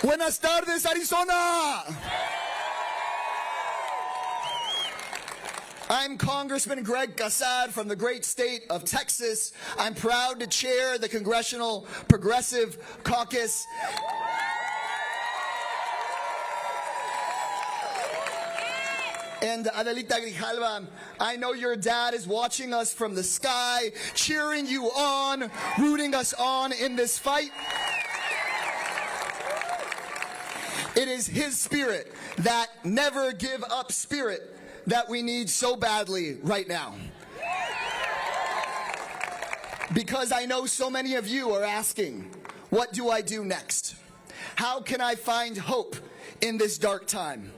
Buenas tardes, Arizona. I'm Congressman Greg Casar from the great state of Texas. I'm proud to chair the Congressional Progressive Caucus. And Adelita Grijalva, I know your dad is watching us from the sky, cheering you on, rooting us on in this fight. It is his spirit, that never give up spirit, that we need so badly right now. Because I know so many of you are asking, what do I do next? How can I find hope in this dark time?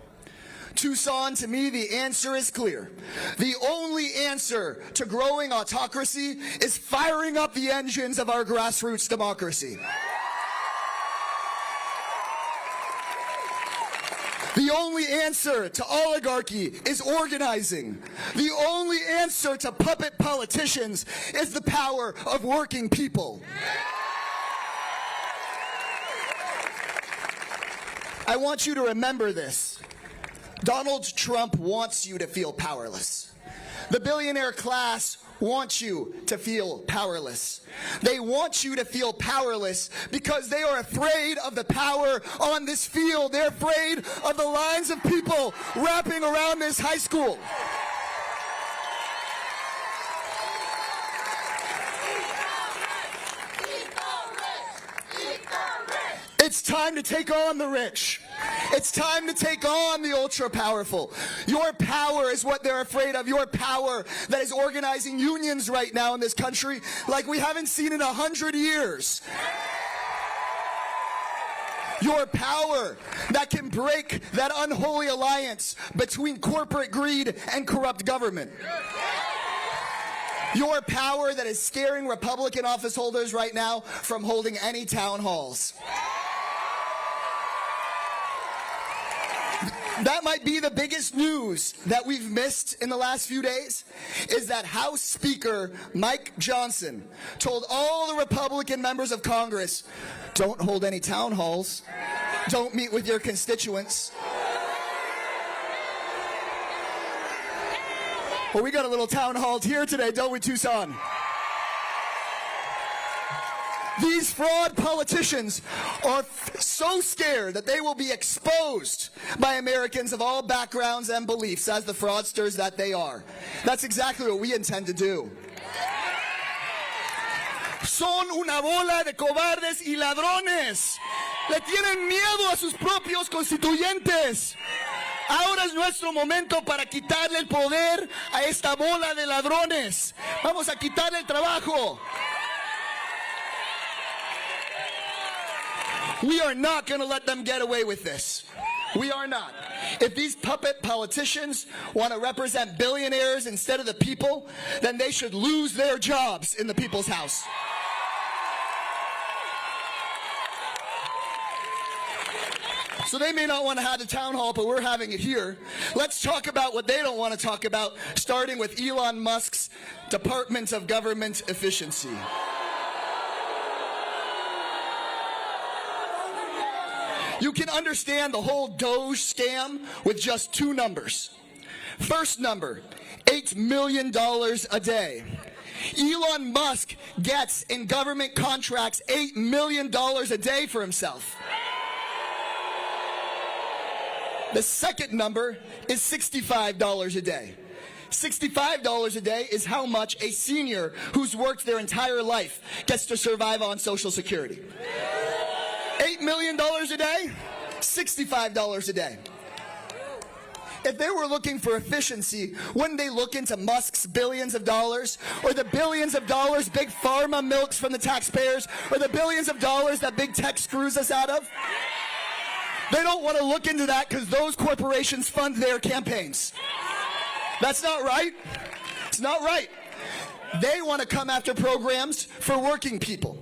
Tucson, to me, the answer is clear. The only answer to growing autocracy is firing up the engines of our grassroots democracy. The only answer to oligarchy is organizing. The only answer to puppet politicians is the power of working people. I want you to remember this. Donald Trump wants you to feel powerless. The billionaire class wants you to feel powerless. They want you to feel powerless because they are afraid of the power on this field. They're afraid of the lines of people wrapping around this high school. It's time to take on the rich. It's time to take on the ultra-powerful. Your power is what they're afraid of. Your power that is organizing unions right now in this country like we haven't seen in 100 years. Your power that can break that unholy alliance between corporate greed and corrupt government. Your power that is scaring Republican office holders right now from holding any town halls. That might be the biggest news that we've missed in the last few days, is that House Speaker Mike Johnson told all the Republican members of Congress, don't hold any town halls, don't meet with your constituents. Well, we got a little town hall here today, don't we, Tucson? These fraud politicians are so scared that they will be exposed by Americans of all backgrounds and beliefs as the fraudsters that they are. That's exactly what we intend to do. Son una bola de cobardes y ladrones. Le tienen miedo a sus propios constituyentes. Ahora es nuestro momento para quitarle el poder a esta bola de ladrones. Vamos a quitarle el trabajo. We are not going to let them get away with this. We are not. If these puppet politicians want to represent billionaires instead of the people, then they should lose their jobs in the people's house. So they may not want to have the town hall, but we're having it here. Let's talk about what they don't want to talk about, starting with Elon Musk's Department of Government Efficiency. You can understand the whole Doge scam with just two numbers. First number, $8 million a day. Elon Musk gets in government contracts $8 million a day for himself. The second number is $65 a day. $65 a day is how much a senior who's worked their entire life gets to survive on Social Security. $8 million a day, $65 a day. If they were looking for efficiency, wouldn't they look into Musk's billions of dollars, or the billions of dollars Big Pharma milks from the taxpayers, or the billions of dollars that big tech screws us out of? They don't want to look into that because those corporations fund their campaigns. That's not right. It's not right. They want to come after programs for working people.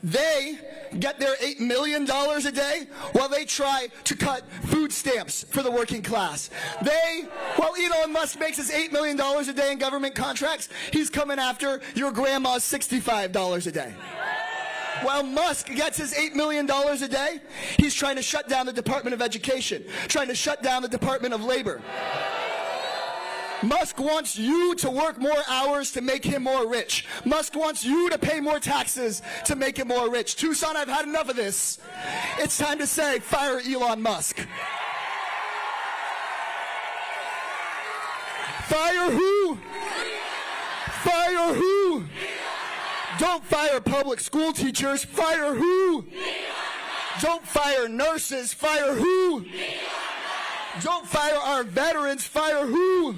They get their $8 million a day while they try to cut food stamps for the working class. While Elon Musk makes his $8 million a day in government contracts, he's coming after your grandma's $65 a day. While Musk gets his $8 million a day, he's trying to shut down the Department of Education, trying to shut down the Department of Labor. Musk wants you to work more hours to make him more rich. Musk wants you to pay more taxes to make him more rich. Tucson, I've had enough of this. It's time to say, fire Elon Musk. Fire who? Fire who? Don't fire public school teachers. Fire who? Don't fire nurses. Fire who? Don't fire our veterans. Fire who?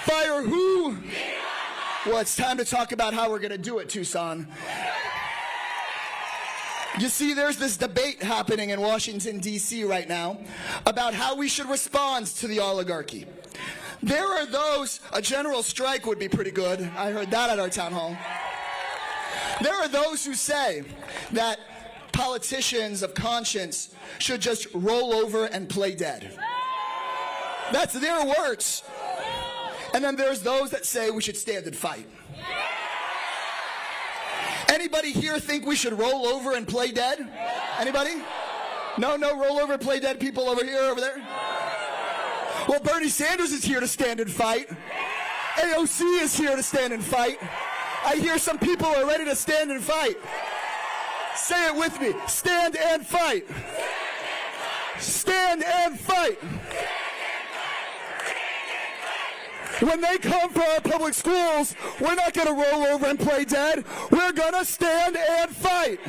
Fire who? Well, it's time to talk about how we're going to do it, Tucson. You see, there's this debate happening in Washington, D.C. right now about how we should respond to the oligarchy. There are those, a general strike would be pretty good. I heard that at our town hall. There are those who say that politicians of conscience should just roll over and play dead. That's their words. And then there's those that say we should stand and fight. Anybody here think we should roll over and play dead? Anybody? No roll over, play dead people over here, over there? Well, Bernie Sanders is here to stand and fight. AOC is here to stand and fight. I hear some people are ready to stand and fight. Say it with me. Stand and fight. Stand and fight. When they come for our public schools, we're not going to roll over and play dead. We're going to stand and fight.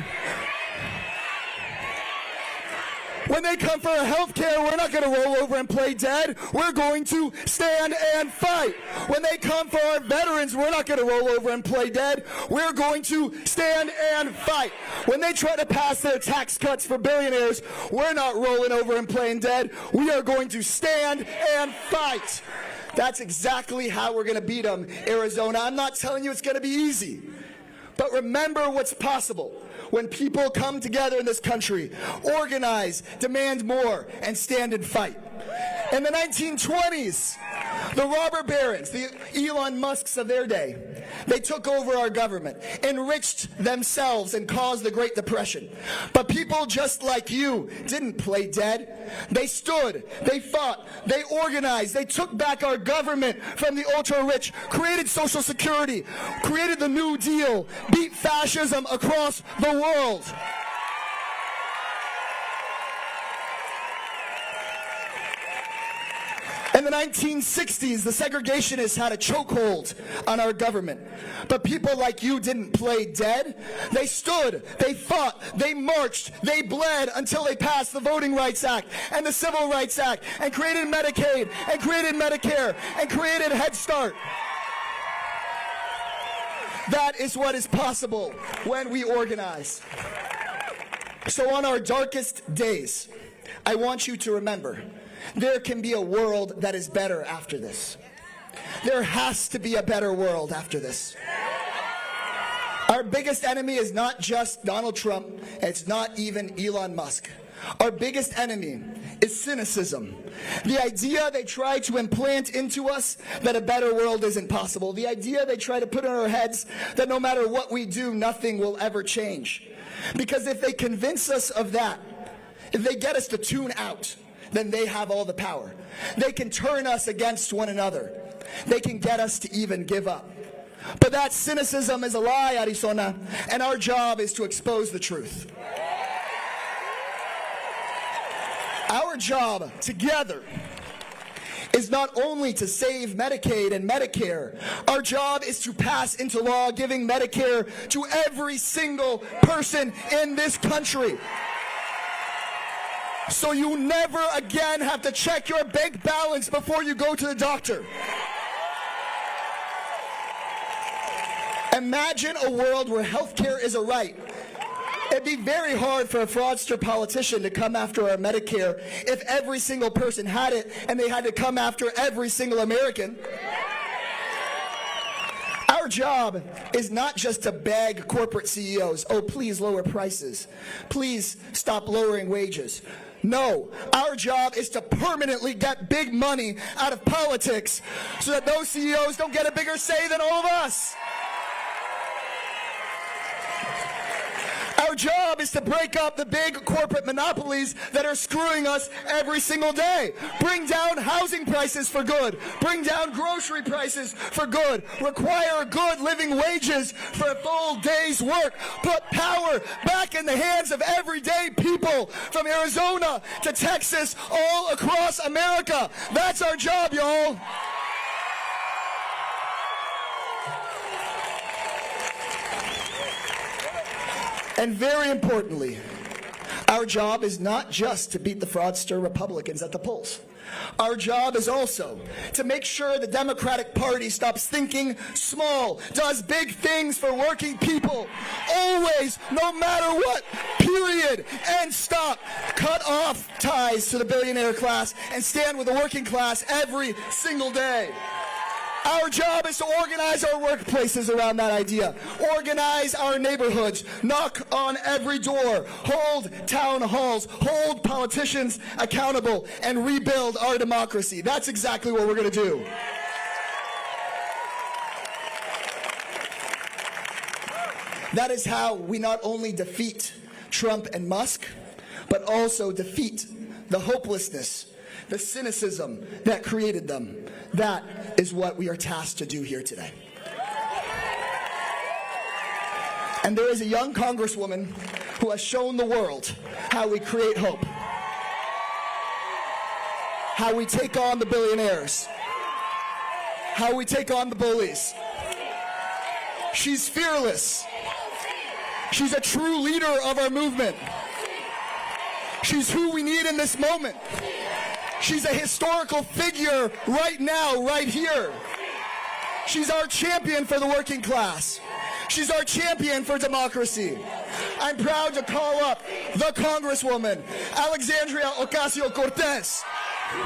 When they come for our health care, we're not going to roll over and play dead. We're going to stand and fight. When they come for our veterans, we're not going to roll over and play dead. We're going to stand and fight. When they try to pass their tax cuts for billionaires, we're not rolling over and playing dead. We are going to stand and fight. That's exactly how we're going to beat them, Arizona. I'm not telling you it's going to be easy. But remember what's possible when people come together in this country, organize, demand more, and stand and fight. In the 1920s, the robber barons, the Elon Musks of their day, they took over our government, enriched themselves, and caused the Great Depression. But people just like you didn't play dead. They stood, they fought, they organized, they took back our government from the ultra-rich, created Social Security, created the New Deal, beat fascism across the world. In the 1960s, the segregationists had a chokehold on our government. But people like you didn't play dead. They stood, they fought, they marched, they bled until they passed the Voting Rights Act and the Civil Rights Act and created Medicaid and created Medicare and created Head Start. That is what is possible when we organize. So on our darkest days, I want you to remember, there can be a world that is better after this. There has to be a better world after this. Our biggest enemy is not just Donald Trump. It's not even Elon Musk. Our biggest enemy is cynicism. The idea they try to implant into us that a better world isn't possible. The idea they try to put in our heads that no matter what we do, nothing will ever change. Because if they convince us of that, if they get us to tune out, then they have all the power. They can turn us against one another. They can get us to even give up. But that cynicism is a lie, Arizona, and our job is to expose the truth. Our job together is not only to save Medicaid and Medicare. Our job is to pass into law giving Medicare to every single person in this country. So you never again have to check your bank balance before you go to the doctor. Imagine a world where healthcare is a right. It'd be very hard for a fraudster politician to come after our Medicare if every single person had it and they had to come after every single American. Our job is not just to beg corporate CEOs, oh, please lower prices. Please stop lowering wages. No, our job is to permanently get big money out of politics so that those CEOs don't get a bigger say than all of us. job is to break up the big corporate monopolies that are screwing us every single day. Bring down housing prices for good. Bring down grocery prices for good. Require good living wages for a full day's work. Put power back in the hands of everyday people from Arizona to Texas, all across America. That's our job, y'all. And very importantly, our job is not just to beat the fraudster Republicans at the polls. Our job is also to make sure the Democratic Party stops thinking small, does big things for working people, always, no matter what, period, and stop. Cut off ties to the billionaire class and stand with the working class every single day. Our job is to organize our workplaces around that idea. Organize our neighborhoods. Knock on every door. Hold town halls. Hold politicians accountable and rebuild our democracy. That's exactly what we're going to do. That is how we not only defeat Trump and Musk, but also defeat the hopelessness, the cynicism that created them. That is what we are tasked to do here today. And there is a young congresswoman who has shown the world how we create hope, how we take on the billionaires, how we take on the bullies. She's fearless. She's a true leader of our movement. She's who we need in this moment. She's a historical figure right now, right here. She's our champion for the working class. She's our champion for democracy. I'm proud to call up the Congresswoman, Alexandria Ocasio-Cortez.